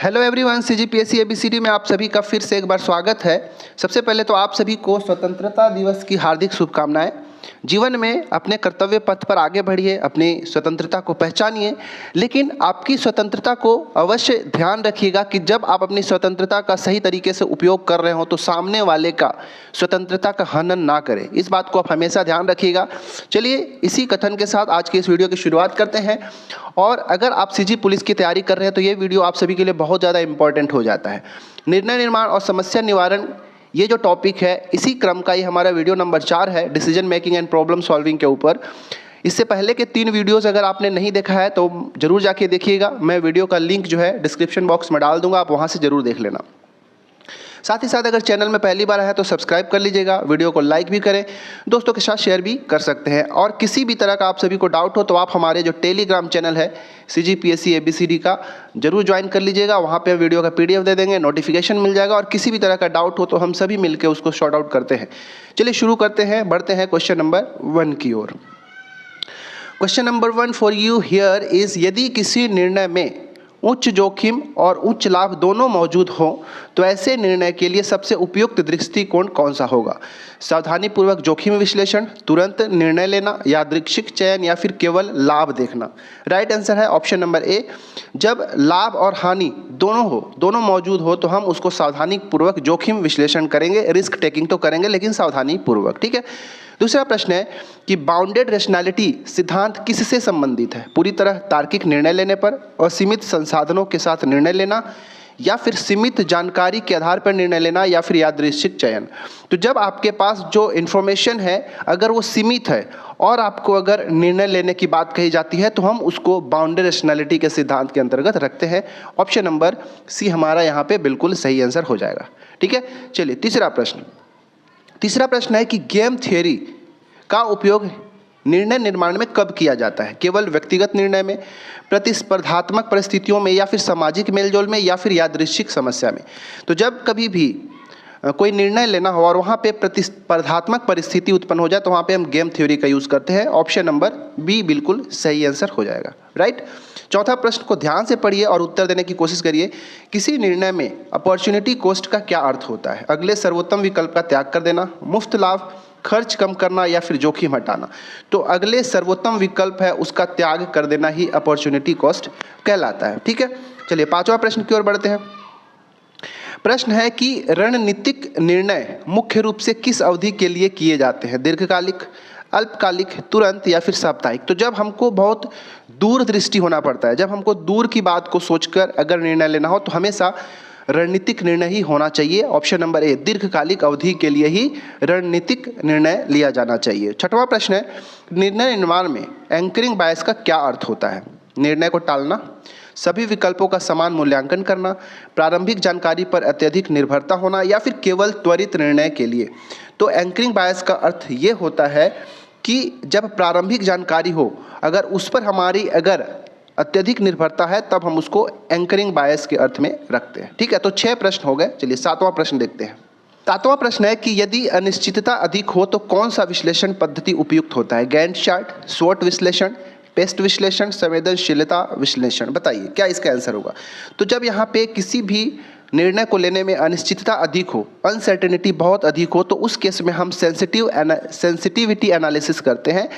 Hello everyone, CGPSC ABCD में आप सभी का फिर से एक बार स्वागत है। सबसे पहले तो आप सभी को स्वतंत्रता दिवस की हार्दिक शुभकामनाएं। जीवन में अपने कर्तव्य पथ पर आगे बढ़िए, अपनी स्वतंत्रता को पहचानिए, लेकिन आपकी स्वतंत्रता को अवश्य ध्यान रखिएगा कि जब आप अपनी स्वतंत्रता का सही तरीके से उपयोग कर रहे हो तो सामने वाले का स्वतंत्रता का हनन ना करें। इस बात को आप हमेशा ध्यान रखिएगा। चलिए इसी कथन के साथ आज के इस वीडियो की शुरुआत करते हैं। और अगर आप सीजी पुलिस की तैयारी कर रहे हैं तो ये वीडियो आप सभी के लिए बहुत ज़्यादा इंपॉर्टेंट हो जाता है। निर्णय निर्माण और समस्या निवारण, ये जो टॉपिक है इसी क्रम का ये हमारा वीडियो नंबर 4 है, decision making and problem solving के ऊपर। इससे पहले के 3 वीडियोस अगर आपने नहीं देखा है तो जरूर जाके देखिएगा। मैं वीडियो का लिंक जो है डिस्क्रिप्शन बॉक्स में डाल दूंगा, आप वहाँ से जरूर देख लेना। साथ ही साथ अगर चैनल में पहली बार आया तो सब्सक्राइब कर लीजिएगा, वीडियो को लाइक भी करें, दोस्तों के साथ शेयर भी कर सकते हैं। और किसी भी तरह का आप सभी को डाउट हो तो आप हमारे जो टेलीग्राम चैनल है सीजीपीएससी एबीसीडी का जरूर ज्वाइन कर लीजिएगा। वहाँ पे वीडियो का पीडीएफ दे देंगे, नोटिफिकेशन मिल जाएगा और किसी भी तरह का डाउट हो तो हम सभी मिलकर उसको सॉर्ट आउट करते हैं। चलिए शुरू करते हैं, बढ़ते हैं क्वेश्चन नंबर 1 की ओर। Question number 1 for you here is, यदि किसी निर्णय में उच्च जोखिम और उच्च लाभ दोनों मौजूद हो तो ऐसे निर्णय के लिए सबसे उपयुक्त दृष्टिकोण कौन सा होगा? सावधानीपूर्वक जोखिम विश्लेषण, तुरंत निर्णय लेना, यादृच्छिक चयन या फिर केवल लाभ देखना? राइट आंसर है ऑप्शन नंबर ए। जब लाभ और हानि दोनों मौजूद हो तो हम उसको सावधानीपूर्वक जोखिम विश्लेषण करेंगे। रिस्क टेकिंग तो करेंगे लेकिन सावधानीपूर्वक, ठीक है। दूसरा प्रश्न है कि बाउंडेड रैशनैलिटी सिद्धांत किससे संबंधित है? पूरी तरह तार्किक निर्णय लेने पर, असीमित संसाधनों के साथ निर्णय लेना, या फिर सीमित जानकारी के आधार पर निर्णय लेना, या फिर यादृच्छिक चयन? तो जब आपके पास जो इन्फॉर्मेशन है अगर वो सीमित है और आपको अगर निर्णय लेने की बात कही जाती है तो हम उसको बाउंडेड रैशनैलिटी के सिद्धांत के अंतर्गत रखते हैं। ऑप्शन नंबर सी हमारा यहाँ पे बिल्कुल सही आंसर हो जाएगा, ठीक है। चलिए तीसरा प्रश्न है कि गेम थियरी का उपयोग निर्णय निर्माण में कब किया जाता है? केवल व्यक्तिगत निर्णय में, प्रतिस्पर्धात्मक परिस्थितियों में, या फिर सामाजिक मेलजोल में, या फिर यादृच्छिक समस्या में? तो जब कभी भी कोई निर्णय लेना हो और वहाँ पे प्रतिस्पर्धात्मक परिस्थिति उत्पन्न हो जाए तो वहाँ पे हम गेम थ्योरी का यूज़ करते हैं। ऑप्शन नंबर बी बिल्कुल सही आंसर हो जाएगा, राइट। चौथा प्रश्न को ध्यान से पढ़िए और उत्तर देने की कोशिश करिए। किसी निर्णय में अपॉर्चुनिटी कॉस्ट का क्या अर्थ होता है? अगले सर्वोत्तम विकल्प का त्याग कर देना, मुफ्त लाभ, खर्च कम करना, या फिर जोखिम हटाना? तो अगले सर्वोत्तम विकल्प है उसका त्याग कर देना ही अपॉर्चुनिटी कॉस्ट कहलाता है, ठीक है। चलिए 5वां प्रश्न की ओर बढ़ते हैं। प्रश्न है कि रणनीतिक निर्णय मुख्य रूप से किस अवधि के लिए किए जाते हैं? दीर्घकालिक, अल्पकालिक, तुरंत, या फिर साप्ताहिक? तो जब हमको बहुत दूरदृष्टि होना पड़ता है, जब हमको दूर की बात को सोचकर अगर निर्णय लेना हो तो हमेशा रणनीतिक निर्णय ही होना चाहिए। ऑप्शन नंबर ए, दीर्घकालिक अवधि के लिए ही रणनीतिक निर्णय लिया जाना चाहिए। 6वां प्रश्न है, निर्णय निर्माण में एंकरिंग बायस का क्या अर्थ होता है? निर्णय को टालना, सभी विकल्पों का समान मूल्यांकन करना, प्रारंभिक जानकारी पर अत्यधिक निर्भरता होना, या फिर केवल त्वरित निर्णय के लिए? तो एंकरिंग बायस का अर्थ ये होता है कि जब प्रारंभिक जानकारी हो अगर उस पर हमारी अगर अत्यधिक निर्भरता है तब हम उसको एंकरिंग बायस के अर्थ में रखते हैं, ठीक है। तो 6 प्रश्न हो गए। चलिए 7वां प्रश्न देखते हैं। 7वां प्रश्न है कि यदि अनिश्चितता अधिक हो तो कौन सा विश्लेषण पद्धति उपयुक्त होता है? गैंट चार्ट, स्वोट विश्लेषण, पेस्ट विश्लेषण, संवेदनशीलता विश्लेषण? बताइए क्या इसका आंसर होगा। तो जब यहाँ पे किसी भी निर्णय को लेने में अनिश्चितता अधिक हो, अनसर्टेनिटी बहुत अधिक हो, तो उस केस में हम सेंसिटिविटी एनालिसिस करते हैं।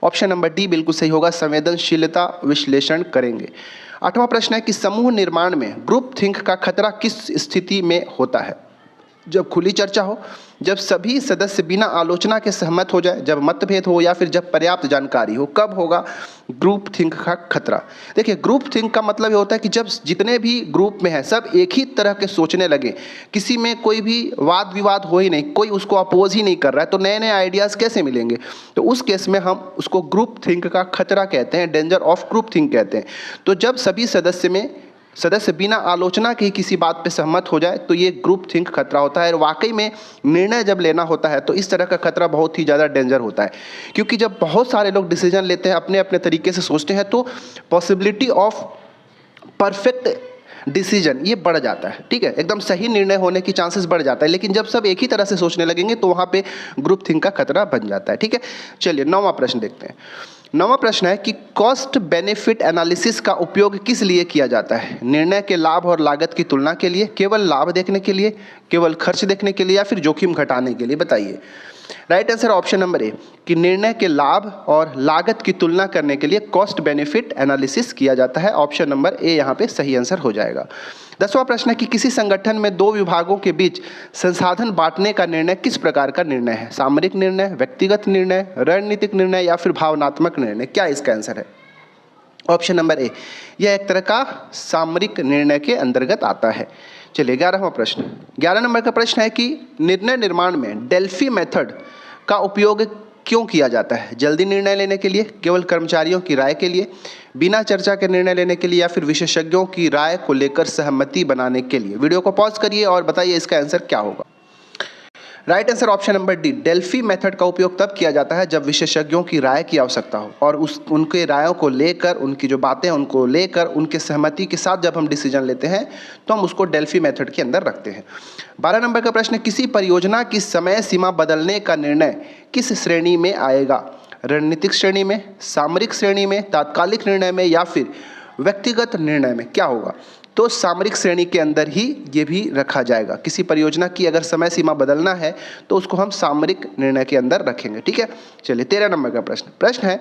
ऑप्शन नंबर डी बिल्कुल सही होगा, संवेदनशीलता विश्लेषण करेंगे। 8वां प्रश्न है कि समूह निर्माण में ग्रुप थिंक का खतरा किस स्थिति में होता है? जब खुली चर्चा हो, जब सभी सदस्य बिना आलोचना के सहमत हो जाए, जब मतभेद हो, या फिर जब पर्याप्त जानकारी हो? कब होगा ग्रुप थिंक का खतरा? देखिए ग्रुप थिंक का मतलब ये होता है कि जब जितने भी ग्रुप में हैं सब एक ही तरह के सोचने लगे, किसी में कोई भी वाद विवाद हो ही नहीं, कोई उसको अपोज ही नहीं कर रहा है, तो नए नए आइडियाज़ कैसे मिलेंगे? तो उस केस में हम उसको ग्रुप थिंक का खतरा कहते हैं, डेंजर ऑफ ग्रुप थिंक कहते हैं। तो जब सभी सदस्य बिना आलोचना के ही किसी बात पे सहमत हो जाए तो ये ग्रुप थिंक खतरा होता है। और वाकई में निर्णय जब लेना होता है तो इस तरह का खतरा बहुत ही ज़्यादा डेंजर होता है, क्योंकि जब बहुत सारे लोग डिसीजन लेते हैं, अपने अपने तरीके से सोचते हैं, तो पॉसिबिलिटी ऑफ परफेक्ट डिसीजन ये बढ़ जाता है, ठीक है, एकदम सही निर्णय होने की चांसेस बढ़ जाता है। लेकिन जब सब एक ही तरह से सोचने लगेंगे तो वहाँ पे ग्रुप थिंक का खतरा बन जाता है, ठीक है। चलिए 9वां प्रश्न देखते हैं। 9वां प्रश्न है कि कॉस्ट बेनिफिट एनालिसिस का उपयोग किस लिए किया जाता है? निर्णय के लाभ और लागत की तुलना के लिए, केवल लाभ देखने के लिए, केवल खर्च देखने के लिए, या फिर जोखिम घटाने के लिए? बताइए। राइट आंसर ऑप्शन नंबर ए कि निर्णय के लाभ और लागत की तुलना करने के लिए कॉस्ट बेनिफिट एनालिसिस किया जाता है। ऑप्शन नंबर ए यहाँ पे सही आंसर हो जाएगा। 10वां प्रश्न है कि किसी संगठन में दो विभागों के बीच संसाधन बांटने का निर्णय किस प्रकार का निर्णय है? सामरिक निर्णय, व्यक्तिगत निर्णय, रणनीतिक निर्णय, या फिर भावनात्मक निर्णय? क्या इसका आंसर है? ऑप्शन नंबर ए, यह एक तरह का सामरिक निर्णय के अंतर्गत आता है। चलिए 11वां प्रश्न। 11 नंबर का प्रश्न है कि निर्णय निर्माण में डेल्फी मेथड का उपयोग क्यों किया जाता है? जल्दी निर्णय लेने के लिए, केवल कर्मचारियों की राय के लिए, बिना चर्चा के निर्णय लेने के लिए, या फिर विशेषज्ञों की राय को लेकर सहमति बनाने के लिए? वीडियो को पॉज करिए और बताइए इसका आंसर क्या होगा। Right answer option number D, Delphi method का उपयोग तब किया जाता है जब विशेषज्ञों की राय की आवश्यकता हो और उनके रायों को लेकर, उनकी जो बातें हैं उनको लेकर, उनके सहमति के साथ जब हम डिसीजन लेते हैं तो हम उसको डेल्फी मेथड के अंदर रखते हैं। 12 नंबर का प्रश्न, किसी परियोजना की समय सीमा बदलने का निर्णय किस श्रेणी में आएगा? रणनीतिक श्रेणी में, सामरिक श्रेणी में, तात्कालिक निर्णय में, या फिर व्यक्तिगत निर्णय में? क्या होगा? तो सामरिक श्रेणी के अंदर ही ये भी रखा जाएगा। किसी परियोजना की अगर समय सीमा बदलना है तो उसको हम सामरिक निर्णय के अंदर रखेंगे। ठीक है, चलिए 13 नंबर का प्रश्न है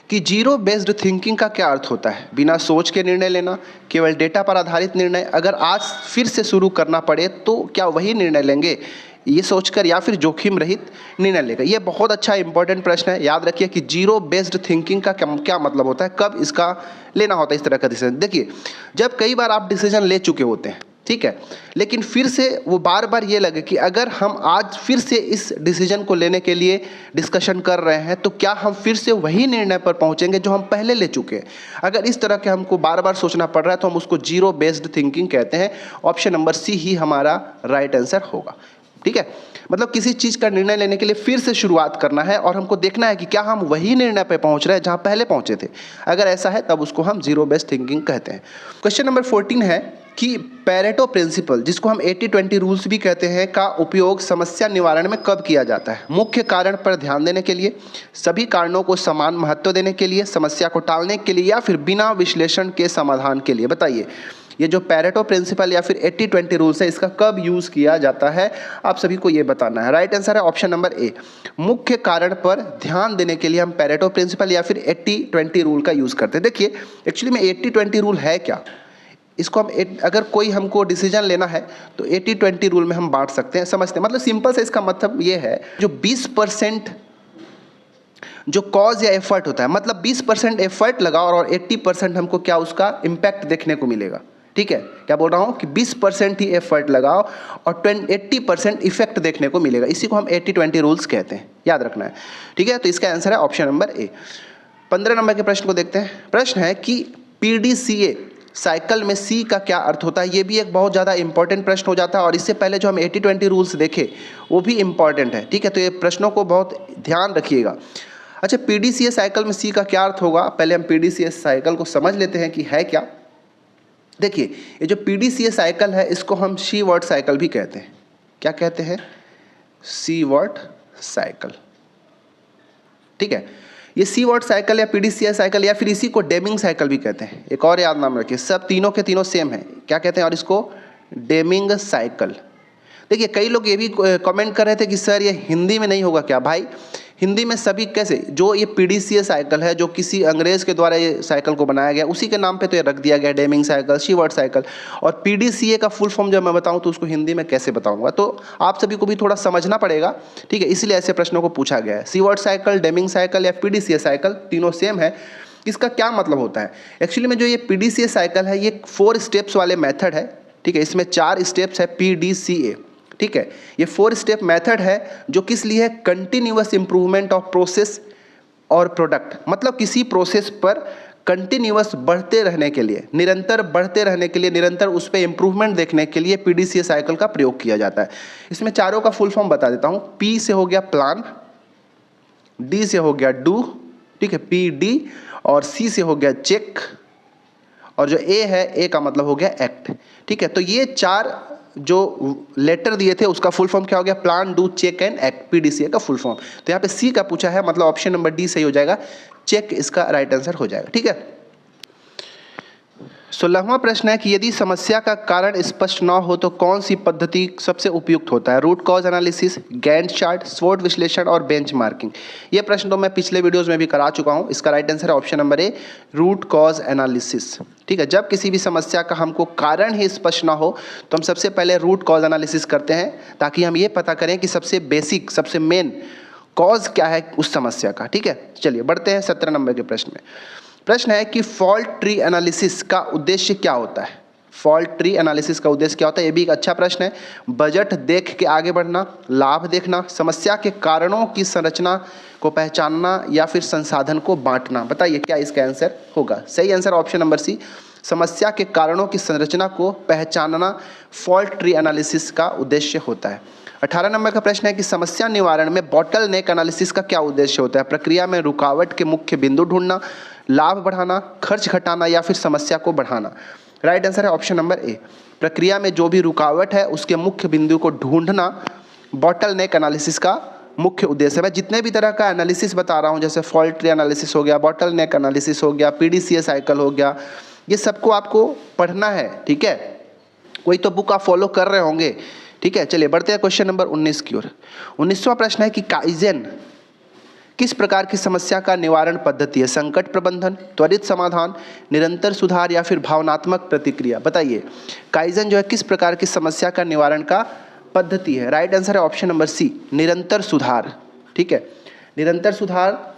कि जीरो बेस्ड थिंकिंग का क्या अर्थ होता है? बिना सोच के निर्णय लेना, केवल डेटा पर आधारित निर्णय, अगर आज फिर से शुरू करना पड़े तो क्या वही निर्णय लेंगे ये सोचकर, या फिर जोखिम रहित निर्णय लेगा? ये बहुत अच्छा इंपॉर्टेंट प्रश्न है। याद रखिए कि जीरो बेस्ड थिंकिंग का क्या मतलब होता है, कब इसका लेना होता है इस तरह का डिसीजन। देखिए, जब कई बार आप डिसीजन ले चुके होते हैं, ठीक है, लेकिन फिर से वो बार बार ये लगे कि अगर हम आज फिर से इस डिसीजन को लेने के लिए डिस्कशन कर रहे हैं तो क्या हम फिर से वही निर्णय पर पहुंचेंगे जो हम पहले ले चुके हैं? अगर इस तरह के हमको बार बार सोचना पड़ रहा है तो हम उसको जीरो बेस्ड थिंकिंग कहते हैं। ऑप्शन नंबर सी ही हमारा राइट आंसर होगा। ठीक है, मतलब किसी चीज़ का निर्णय लेने के लिए फिर से शुरुआत करना है और हमको देखना है कि क्या हम वही निर्णय पे पहुंच रहे हैं जहां पहले पहुंचे थे। अगर ऐसा है तब उसको हम जीरो बेस्ड थिंकिंग कहते हैं। क्वेश्चन नंबर 14 है कि पैरेटो प्रिंसिपल, जिसको हम 80-20 रूल्स भी कहते हैं, का उपयोग समस्या निवारण में कब किया जाता है? मुख्य कारण पर ध्यान देने के लिए, सभी कारणों को समान महत्व देने के लिए, समस्या को टालने के लिए, या फिर बिना विश्लेषण के समाधान के लिए? बताइए, ये जो पैरेटो प्रिंसिपल या फिर 80-20 रूल्स है, इसका कब यूज़ किया जाता है? आप सभी को ये बताना है। राइट आंसर है ऑप्शन नंबर ए, मुख्य कारण पर ध्यान देने के लिए हम पैरेटो प्रिंसिपल या फिर 80-20 रूल का यूज़ करते हैं। देखिए, एक्चुअली में 80-20 रूल है क्या? इसको हम अगर कोई हमको डिसीजन लेना है तो 80-20 रूल में हम बांट सकते हैं, समझते हैं। मतलब सिंपल से इसका मतलब ये है, जो 20% जो कॉज या एफर्ट होता है, मतलब 20% एफर्ट लगाओ और 80% हमको क्या उसका इम्पैक्ट देखने को मिलेगा। ठीक है, क्या बोल रहा हूँ कि 20% ही एफर्ट लगाओ और 80% इफेक्ट देखने को मिलेगा। इसी को हम 80-20 रूल्स कहते हैं, याद रखना है। ठीक है, तो इसका आंसर है ऑप्शन नंबर ए। 15 नंबर के प्रश्न को देखते हैं। प्रश्न है कि PDCA साइकिल में सी का क्या अर्थ होता है? ये भी एक बहुत ज़्यादा इंपॉर्टेंट प्रश्न हो जाता है और इससे पहले जो हम 80-20 रूल्स देखे वो भी इंपॉर्टेंट है। ठीक है, तो ये प्रश्नों को बहुत ध्यान रखिएगा। अच्छा, PDCA साइकिल में सी का क्या अर्थ होगा? पहले हम PDCA साइकिल को समझ लेते हैं कि है क्या। देखिए, ये जो PDCA साइकिल है इसको हम सी वर्ड साइकिल भी कहते हैं। क्या कहते हैं? सी वर्ड साइकिल। ठीक है, ये सी वर्ड साइकिल या PDCA साइकिल या फिर इसी को डेमिंग साइकिल भी कहते हैं। एक और याद नाम रखिए, सब तीनों के तीनों सेम है। क्या कहते हैं? और इसको डेमिंग साइकिल। देखिए, कई लोग ये भी कमेंट कर रहे थे कि सर ये हिंदी में नहीं होगा क्या? भाई, हिंदी में सभी कैसे, जो ये PDCA साइकिल है, जो किसी अंग्रेज़ के द्वारा ये साइकिल को बनाया गया, उसी के नाम पे तो ये रख दिया गया, डेमिंग साइकिल, सी वर्ड साइकिल। और PDCA का फुल फॉर्म जब मैं बताऊं तो उसको हिंदी में कैसे बताऊंगा, तो आप सभी को भी थोड़ा समझना पड़ेगा। ठीक है, इसलिए ऐसे प्रश्नों को पूछा गया है। सी वर्ड साइकिल, डेमिंग साइकिल या PDCA साइकिल, तीनों सेम है। इसका क्या मतलब होता है? एक्चुअली में जो ये PDCA साइकिल है ये 4 स्टेप्स वाले मेथड है। ठीक है, इसमें 4 स्टेप्स है PDCA। ठीक है, ये 4 स्टेप मेथड है जो किस लिए है? कंटिन्यूअस इंप्रूवमेंट ऑफ प्रोसेस और प्रोडक्ट। मतलब किसी प्रोसेस पर कंटिन्यूअस बढ़ते रहने के लिए, निरंतर बढ़ते रहने के लिए, निरंतर उस पर इंप्रूवमेंट देखने के लिए PDCA साइकिल का प्रयोग किया जाता है। इसमें चारों का फुल फॉर्म बता देता हूँ। P से हो गया प्लान, D से हो गया डू, ठीक है, PD, और C से हो गया चेक, और जो A है, A का मतलब हो गया एक्ट। ठीक है, तो ये 4 जो लेटर दिए थे उसका फुल फॉर्म क्या हो गया, plan do check and act, PDCA का फुल फॉर्म। तो यहाँ पे सी का पूछा है, मतलब ऑप्शन नंबर डी सही हो जाएगा, चेक इसका राइट आंसर हो जाएगा। ठीक है। 16वां प्रश्न है कि यदि समस्या का कारण स्पष्ट न हो तो कौन सी पद्धति सबसे उपयुक्त होता है, root cause analysis, Gantt chart, स्वोट विश्लेषण और बेंचमार्किंग। ये प्रश्न तो मैं पिछले वीडियोस में भी करा चुका हूँ। इसका राइट आंसर है option number A, root cause analysis. ठीक है। जब किसी भी समस्या का हमको कारण ही स्पष्ट ना हो तो हम सबसे पहले रूट कॉज एनालिसिस करते हैं, ताकि हम ये पता करें कि सबसे बेसिक, सबसे मेन कॉज क्या है उस समस्या का। ठीक है। चलिए बढ़ते हैं 17 नंबर के प्रश्न में। प्रश्न है कि फॉल्ट ट्री एनालिसिस का उद्देश्य क्या होता है। फॉल्ट ट्री एनालिसिस का उद्देश्य क्या होता है, ये भी एक अच्छा प्रश्न है। बजट देख के आगे बढ़ना, लाभ देखना, समस्या के कारणों की संरचना को पहचानना या फिर संसाधन को बांटना। बताइए क्या इसका आंसर होगा। सही आंसर ऑप्शन नंबर सी, समस्या के कारणों की संरचना को पहचानना फॉल्ट ट्री एनालिसिस का उद्देश्य होता है। 18 नंबर का प्रश्न है कि समस्या निवारण में बॉटल नेक एनालिसिस का क्या उद्देश्य होता है, प्रक्रिया में रुकावट के मुख्य बिंदु ढूंढना, लाभ बढ़ाना, खर्च घटाना या फिर समस्या को बढ़ाना। राइट आंसर है ऑप्शन नंबर ए, प्रक्रिया में जो भी रुकावट है उसके मुख्य बिंदु को ढूंढना बॉटल नेक एनालिसिस का मुख्य उद्देश्य है। मैं जितने भी तरह का एनालिसिस बता रहा हूँ, जैसे फॉल्ट ट्री एनालिसिस हो गया, बॉटल नेक एनालिसिस हो गया, पीडीसीए साइकिल हो गया, ये सबको आपको पढ़ना है। ठीक है। कोई तो बुक आप फॉलो कर रहे होंगे। ठीक है। चलिए बढ़ते हैं क्वेश्चन नंबर 19 की ओर। 19वां प्रश्न है कि काइजेन किस प्रकार की समस्या का निवारण पद्धति है, संकट प्रबंधन, त्वरित समाधान, निरंतर सुधार या फिर भावनात्मक प्रतिक्रिया। बताइए काइजेन जो है किस प्रकार की समस्या का निवारण का पद्धति है। राइट आंसर है ऑप्शन नंबर सी, निरंतर सुधार। ठीक है। निरंतर सुधार।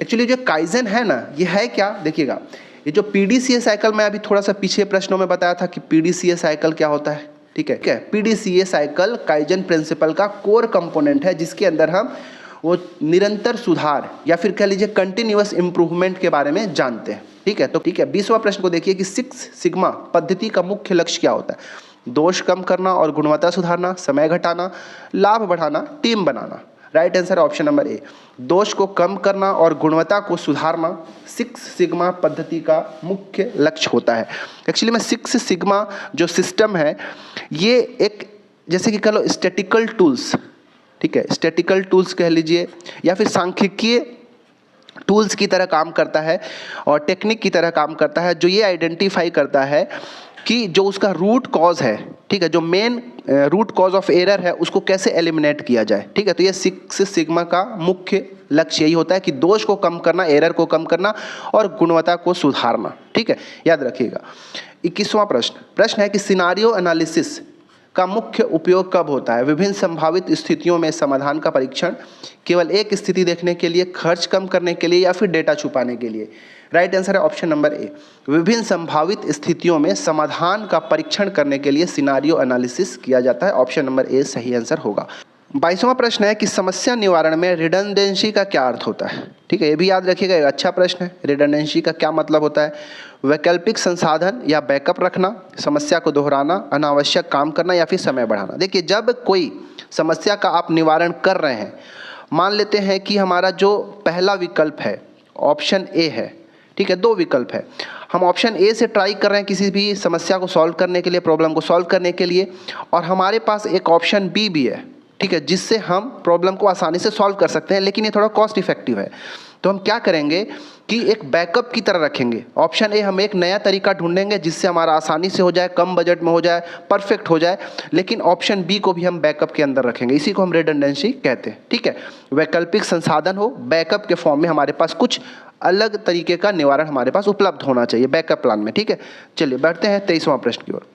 एक्चुअली जो काइजेन है ना, ये है क्या, देखिएगा, ये जो पीडीसीए साइकिल, मैं अभी थोड़ा सा पीछे प्रश्नों में बताया था कि पीडीसीए साइकिल क्या होता है। ठीक है। पीडीसीए साइकिल काइजेन प्रिंसिपल का कोर कंपोनेंट है, जिसके अंदर हम वो निरंतर सुधार या फिर कह लीजिए कंटिन्यूअस इंप्रूवमेंट के बारे में जानते हैं। ठीक है। तो ठीक है, 20वां प्रश्न को देखिए कि 6 सिग्मा पद्धति का मुख्य लक्ष्य क्या होता है, दोष कम करना और गुणवत्ता सुधारना, समय घटाना, लाभ बढ़ाना, टीम बनाना। राइट आंसर है ऑप्शन नंबर ए, दोष को कम करना और गुणवत्ता को सुधारना 6 सिग्मा पद्धति का मुख्य लक्ष्य होता है। एक्चुअली में 6 सिग्मा जो सिस्टम है, ये एक जैसे कि कह लो स्टैटिकल टूल्स, ठीक है, स्टैटिकल टूल्स कह लीजिए या फिर सांख्यिकीय टूल्स की तरह काम करता है और टेक्निक की तरह काम करता है, जो ये आइडेंटिफाई करता है कि जो उसका रूट कॉज है, ठीक है, जो main root cause of error है, उसको कैसे एलिमिनेट किया जाए। ठीक है। तो ये 6 सिग्मा का मुख्य लक्ष्य यही होता है कि दोष को कम करना, एरर को कम करना और गुणवत्ता को सुधारना। ठीक है, याद रखिएगा। 21वां प्रश्न है कि सिनारियो एनालिसिस का मुख्य उपयोग कब होता है, विभिन्न संभावित स्थितियों में समाधान का परीक्षण, केवल एक स्थिति देखने के लिए, खर्च कम करने के लिए या फिर डेटा छुपाने के लिए। राइट आंसर है ऑप्शन नंबर ए, विभिन्न संभावित स्थितियों में समाधान का परीक्षण करने के लिए सिनारियो एनालिसिस किया जाता है। ऑप्शन नंबर ए सही आंसर होगा। 22वां प्रश्न है कि समस्या निवारण में रिडंडेंसी का क्या अर्थ होता है। ठीक है, ये भी याद रखिएगा, एक अच्छा प्रश्न है। रिडंडेंसी का क्या मतलब होता है, वैकल्पिक संसाधन या बैकअप रखना, समस्या को दोहराना, अनावश्यक काम करना या फिर समय बढ़ाना। देखिए, जब कोई समस्या का आप निवारण कर रहे हैं, मान लेते हैं कि हमारा जो पहला विकल्प है ऑप्शन ए है, ठीक है, 2 विकल्प है, हम ऑप्शन ए से ट्राई कर रहे हैं किसी भी समस्या को सॉल्व करने के लिए, प्रॉब्लम को सॉल्व करने के लिए, और हमारे पास एक ऑप्शन बी भी है, ठीक है, जिससे हम प्रॉब्लम को आसानी से सॉल्व कर सकते हैं, लेकिन ये थोड़ा कॉस्ट इफेक्टिव है। तो हम क्या करेंगे कि एक बैकअप की तरह रखेंगे। ऑप्शन ए हम एक नया तरीका ढूंढेंगे जिससे हमारा आसानी से हो जाए, कम बजट में हो जाए, परफेक्ट हो जाए, लेकिन ऑप्शन बी को भी हम बैकअप के अंदर रखेंगे। इसी को हम रिडंडेंसी कहते हैं। ठीक है, वैकल्पिक संसाधन हो, बैकअप के फॉर्म में हमारे पास कुछ अलग तरीके का निवारण हमारे पास उपलब्ध होना चाहिए बैकअप प्लान में। ठीक है, चलिए बढ़ते हैं 23वां प्रश्न की ओर।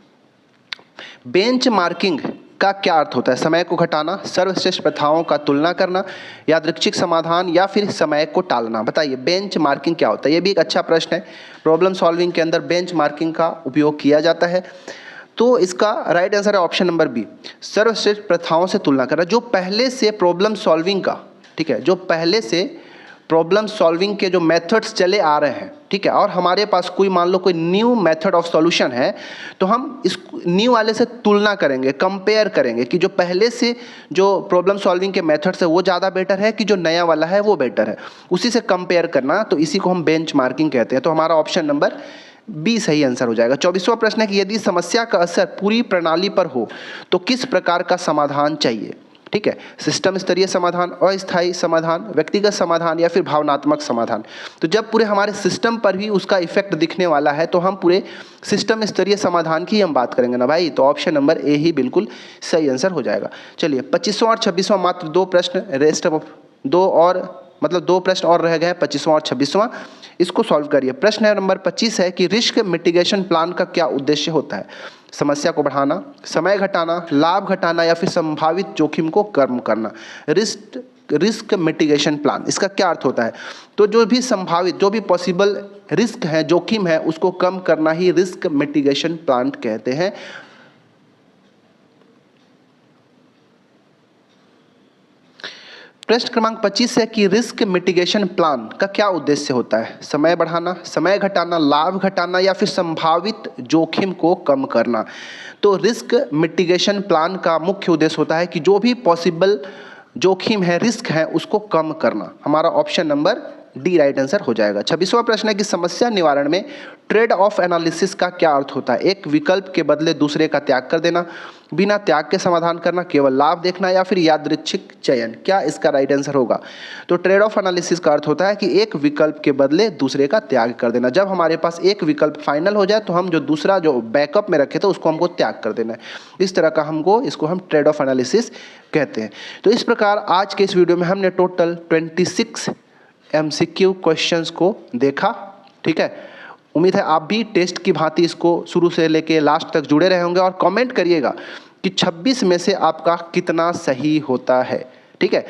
बेंचमार्किंग का क्या अर्थ होता है, समय को घटाना, सर्वश्रेष्ठ प्रथाओं का तुलना करना, यादृच्छिक समाधान या फिर समय को टालना। बताइए बेंचमार्किंग क्या होता है। ये भी एक अच्छा प्रश्न है। प्रॉब्लम सॉल्विंग के अंदर बेंचमार्किंग का उपयोग किया जाता है। तो इसका राइट आंसर है ऑप्शन नंबर बी, सर्वश्रेष्ठ प्रथाओं से तुलना करना। जो पहले से प्रॉब्लम सॉल्विंग का, ठीक है, जो पहले से प्रॉब्लम सॉल्विंग के जो मेथड्स चले आ रहे हैं, ठीक है, और हमारे पास कोई मान लो कोई न्यू मेथड ऑफ सॉल्यूशन है, तो हम इस न्यू वाले से तुलना करेंगे, कंपेयर करेंगे कि जो पहले से जो प्रॉब्लम सॉल्विंग के मेथड्स है वो ज़्यादा बेटर है कि जो नया वाला है वो बेटर है, उसी से कंपेयर करना। तो इसी को हम बेंचमार्किंग कहते हैं। तो हमारा ऑप्शन नंबर बी सही आंसर हो जाएगा। 24वां प्रश्न है कि यदि समस्या का असर पूरी प्रणाली पर हो तो किस प्रकार का समाधान चाहिए। ठीक है, सिस्टम स्तरीय समाधान, अस्थायी समाधान, व्यक्तिगत समाधान या फिर भावनात्मक समाधान। तो जब पूरे हमारे सिस्टम पर भी उसका इफेक्ट दिखने वाला है तो हम पूरे सिस्टम स्तरीय समाधान की हम बात करेंगे ना भाई। तो ऑप्शन नंबर ए ही बिल्कुल सही आंसर हो जाएगा। चलिए 25वां और 26वां मात्र 2 प्रश्न, रेस्ट ऑफ 2 और मतलब 2 प्रश्न और रह गए हैं, 25वां और 26वां। इसको सॉल्व करिए। प्रश्न नंबर 25 है कि रिस्क मिटिगेशन प्लान का क्या उद्देश्य होता है। समस्या को बढ़ाना, समय घटाना, लाभ घटाना या फिर संभावित जोखिम को कम करना। रिस्क मिटिगेशन प्लान, इसका क्या अर्थ होता है। तो जो भी संभावित, जो भी पॉसिबल रिस्क है, जोखिम है, उसको कम करना ही रिस्क मिटिगेशन प्लान कहते हैं। प्रश्न क्रमांक 25 है कि रिस्क मिटिगेशन प्लान का क्या उद्देश्य होता है। समय बढ़ाना, समय घटाना, लाभ घटाना या फिर संभावित जोखिम को कम करना। तो रिस्क मिटिगेशन प्लान का मुख्य उद्देश्य होता है कि जो भी पॉसिबल जोखिम है, रिस्क है, उसको कम करना। हमारा option number D right answer हो जाएगा। 26वां प्रश्न है कि समस्या निवारण में ट्रेड ऑफ एनालिसिस का क्या अर्थ होता है। एक विकल्प के बदले दूसरे का त्याग कर देना, बिना त्याग के समाधान करना, केवल लाभ देखना या फिर यादृच्छिक चयन। क्या इसका राइट आंसर होगा। तो ट्रेड ऑफ एनालिसिस का अर्थ होता है कि एक विकल्प के बदले दूसरे का त्याग कर देना। जब हमारे पास एक विकल्प फाइनल हो जाए तो हम जो दूसरा जो बैकअप में रखे थे उसको हमको त्याग कर देना है। इस तरह का इसको हम ट्रेड ऑफ एनालिसिस कहते हैं। तो इस प्रकार आज के इस वीडियो में हमने टोटल 26 MCQ क्वेश्चंस को देखा। ठीक है, उम्मीद है आप भी टेस्ट की भांति इसको शुरू से लेके लास्ट तक जुड़े रहे होंगे और कमेंट करिएगा कि 26 में से आपका कितना सही होता है। ठीक है,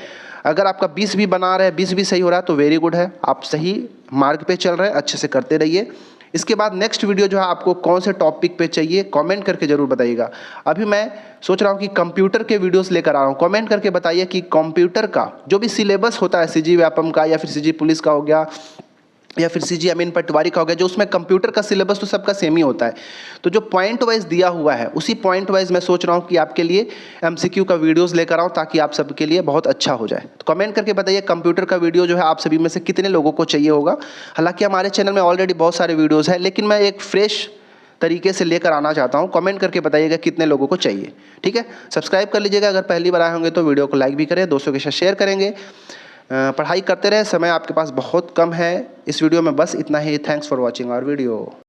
अगर आपका 20 भी बना रहे हैं, 20 भी सही हो रहा है तो वेरी गुड है, आप सही मार्ग पे चल रहे हैं, अच्छे से करते रहिए। इसके बाद नेक्स्ट वीडियो जो है आपको कौन से टॉपिक पे चाहिए कमेंट करके जरूर बताइएगा। अभी मैं सोच रहा हूँ कि कंप्यूटर के वीडियोस लेकर आ रहा हूँ। कमेंट करके बताइए कि कंप्यूटर का जो भी सिलेबस होता है, सीजी व्यापम का या फिर सीजी पुलिस का हो गया या फिर सीजी अमीन पटवारी का हो गया, जो उसमें कंप्यूटर का सिलेबस तो सबका सेम ही होता है। तो जो पॉइंट वाइज दिया हुआ है उसी पॉइंट वाइज मैं सोच रहा हूँ कि आपके लिए MCQ का वीडियोस लेकर आऊँ ताकि आप सबके लिए बहुत अच्छा हो जाए। तो कमेंट करके बताइए कंप्यूटर का वीडियो जो है आप सभी में से कितने लोगों को चाहिए होगा। हालांकि हमारे चैनल में ऑलरेडी बहुत सारे वीडियोज़ हैं, लेकिन मैं एक फ्रेश तरीके से लेकर आना चाहता हूँ। कमेंट करके बताइएगा कितने लोगों को चाहिए। ठीक है, सब्सक्राइब कर लीजिएगा। अगर पहली बार आए होंगे तो वीडियो को लाइक भी करें, दोस्तों के साथ शेयर करेंगे। पढ़ाई करते रहे, समय आपके पास बहुत कम है। इस वीडियो में बस इतना ही। Thanks for watching our video.